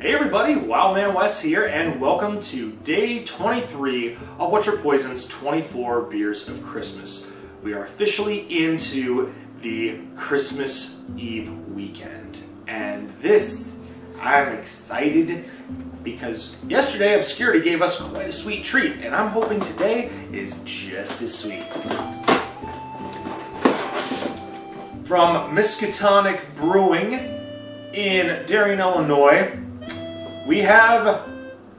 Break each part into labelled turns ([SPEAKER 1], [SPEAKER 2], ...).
[SPEAKER 1] Hey everybody, Wildman Wes here, and welcome to day 23 of What's Your Poison's 24 Beers of Christmas. We are officially into the Christmas Eve weekend, and this, I'm excited because yesterday Obscurity gave us quite a sweet treat, and I'm hoping today is just as sweet. From Miskatonic Brewing in Darien, Illinois, we have,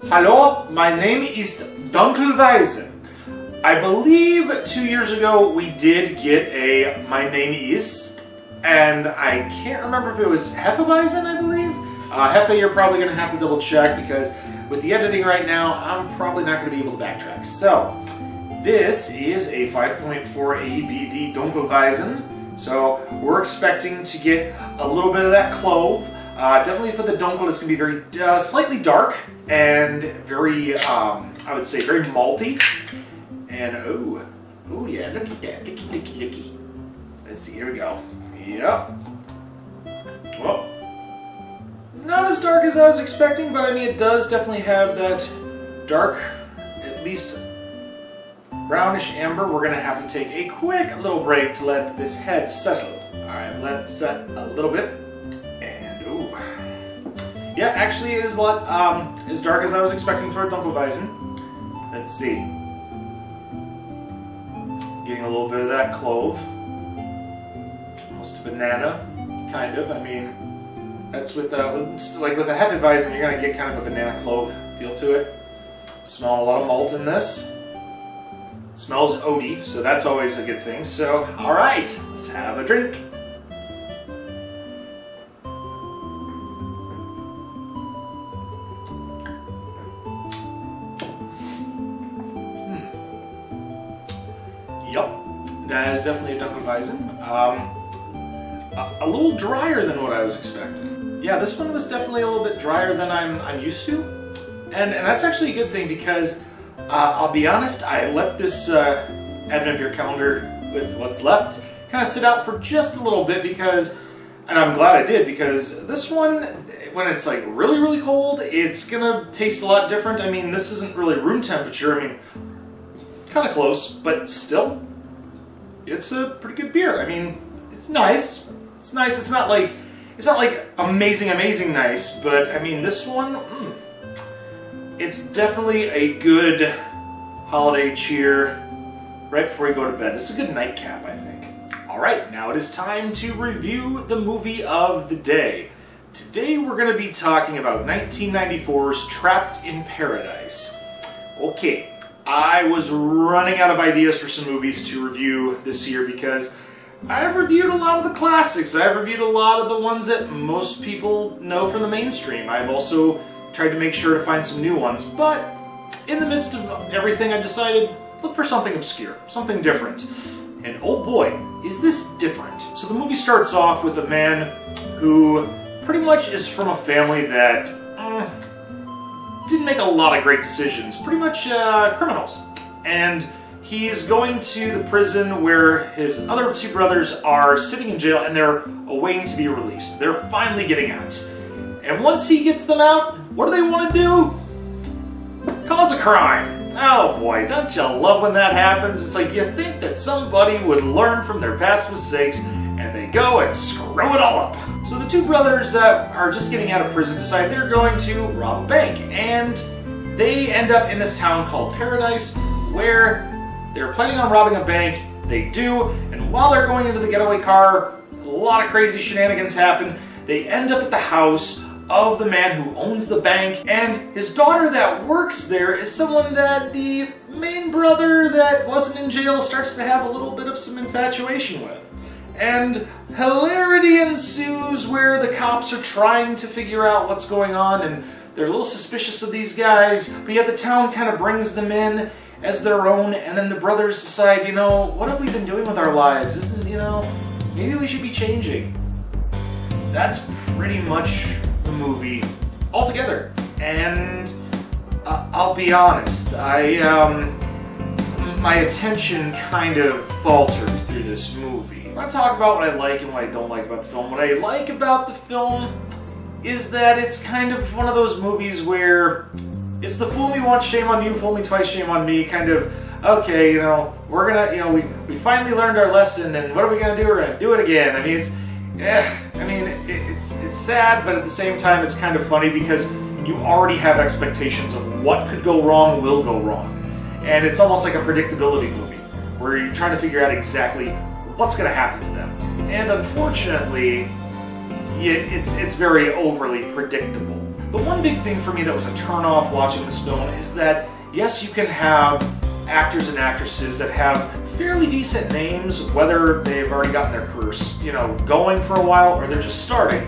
[SPEAKER 1] hello, my name is Dunkelweizen. I believe 2 years ago we did get a my name is, and I can't remember if it was Hefeweizen, I believe. Hefe, you're probably going to have to double check because with the editing right now, I'm probably not going to be able to backtrack. So, this is a 5.4 ABV Dunkelweizen. So, we're expecting to get a little bit of that clove. Definitely for the Dunkel, it's going to be very slightly dark and very, I would say, very malty. And oh yeah, look at that, looky. Let's see, here we go. Yep. Well, not as dark as I was expecting, but I mean, it does definitely have that dark, at least brownish amber. We're going to have to take a quick little break to let this head settle. Alright, let it set a little bit. Yeah, actually it is a lot as dark as I was expecting for a Dunkelweizen. Let's see. Getting a little bit of that clove. Almost a banana, kind of. I mean, that's with like with a Hefeweizen, you're gonna get kind of a banana clove feel to it. Smell a lot of malt in this. Smells oaty, so that's always a good thing. So, all right, let's have a drink. Yep, that is definitely a Dunkelweizen. A little drier than what I was expecting. Yeah, this one was definitely a little bit drier than I'm used to, and that's actually a good thing because I'll be honest, I let this Advent Beer Calendar with what's left kind of sit out for just a little bit because, and I'm glad I did because this one, when it's like really, really cold, it's gonna taste a lot different. I mean, this isn't really room temperature. I mean, kind of close, but still, it's a pretty good beer. I mean, it's nice. It's nice. It's not like amazing nice, but I mean, this one, it's definitely a good holiday cheer right before you go to bed. It's a good nightcap, I think. All right, now it is time to review the movie of the day. Today we're going to be talking about 1994's Trapped in Paradise. Okay. I was running out of ideas for some movies to review this year because I've reviewed a lot of the classics. I've reviewed a lot of the ones that most people know from the mainstream. I've also tried to make sure to find some new ones, but in the midst of everything I decided, look for something obscure, something different. And oh boy, is this different. So the movie starts off with a man who pretty much is from a family that didn't make a lot of great decisions, pretty much criminals. And he's going to the prison where his other two brothers are sitting in jail and they're awaiting to be released. They're finally getting out. And once he gets them out, what do they want to do? Cause a crime. Oh boy, don't you love when that happens? It's like you think that somebody would learn from their past mistakes and they go and screw it all up. So the two brothers that are just getting out of prison decide they're going to rob a bank, and they end up in this town called Paradise where they're planning on robbing a bank. They do, and while they're going into the getaway car, a lot of crazy shenanigans happen. They end up at the house of the man who owns the bank, and his daughter that works there is someone that the main brother that wasn't in jail starts to have a little bit of some infatuation with. And hilarity ensues where the cops are trying to figure out what's going on and they're a little suspicious of these guys, but yet the town kind of brings them in as their own, and then the brothers decide, you know, what have we been doing with our lives? Isn't, you know, maybe we should be changing. That's pretty much the movie altogether. And I'll be honest, my attention kind of faltered through this movie. I want to talk about what I like and what I don't like about the film. What I like about the film is that it's kind of one of those movies where it's the fool me once, shame on you, fool me twice, shame on me, kind of, okay, you know, we're gonna, you know, we finally learned our lesson, and what are we gonna do? We're gonna do it again. I mean, it's sad, but at the same time, it's kind of funny because you already have expectations of what could go wrong, will go wrong. And it's almost like a predictability movie, where you're trying to figure out exactly what's gonna happen to them. And unfortunately, it's very overly predictable. The one big thing for me that was a turn-off watching this film is that, yes, you can have actors and actresses that have fairly decent names, whether they've already gotten their careers, you know, going for a while or they're just starting.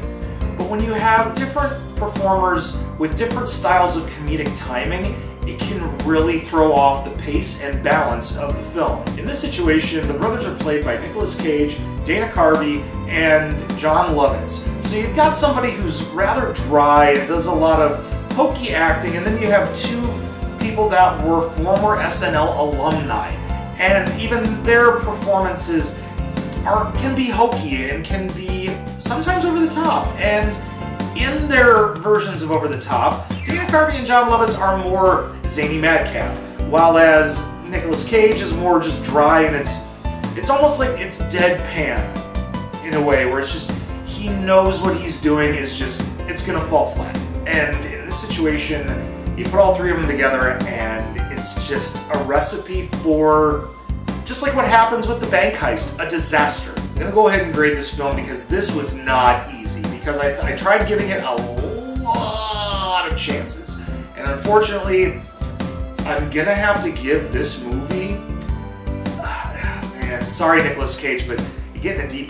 [SPEAKER 1] But when you have different performers with different styles of comedic timing, it can really throw off the pace and balance of the film. In this situation, the brothers are played by Nicolas Cage, Dana Carvey, and Jon Lovitz. So you've got somebody who's rather dry and does a lot of hokey acting, and then you have two people that were former SNL alumni. And even their performances can be hokey and can be sometimes over the top. And in their versions of over the top, Dana Carvey and Jon Lovitz are more zany madcap, while as Nicolas Cage is more just dry, and it's almost like it's deadpan in a way, where it's just he knows what he's doing is just it's gonna fall flat. And in this situation, you put all three of them together, and it's just a recipe for just like what happens with the bank heist, a disaster. I'm gonna go ahead and grade this film because this was not easy, because I tried giving it a lot of chances, and unfortunately I'm gonna have to give this movie, man, sorry Nicolas Cage, but you're getting a D+.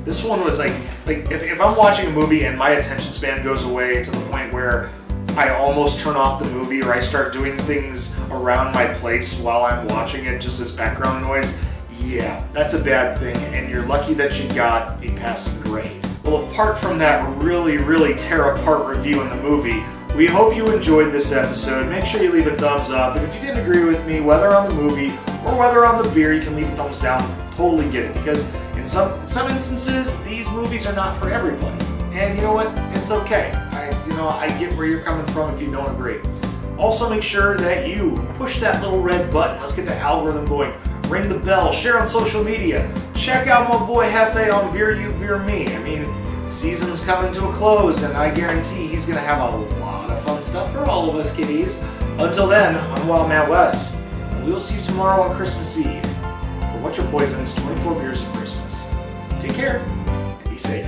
[SPEAKER 1] This one was like if I'm watching a movie and my attention span goes away to the point where I almost turn off the movie, or I start doing things around my place while I'm watching it just as background noise, yeah, that's a bad thing, and you're lucky that you got a passing grade. Well, apart from that really, really tear-apart review in the movie, we hope you enjoyed this episode. Make sure you leave a thumbs up, and if you didn't agree with me, whether on the movie or whether on the beer, you can leave a thumbs down. Totally get it, because in some instances, these movies are not for everybody. And you know what? It's okay. I get where you're coming from if you don't agree. Also, make sure that you push that little red button. Let's get the algorithm going. Ring the bell. Share on social media. Check out my boy Hefe on Beer You, Beer Me. I mean, season's coming to a close, and I guarantee he's going to have a lot of fun stuff for all of us kiddies. Until then, I'm Wild Man Wes, and we will see you tomorrow on Christmas Eve for What's Your Poison's 24 Beers of Christmas. Take care, and be safe.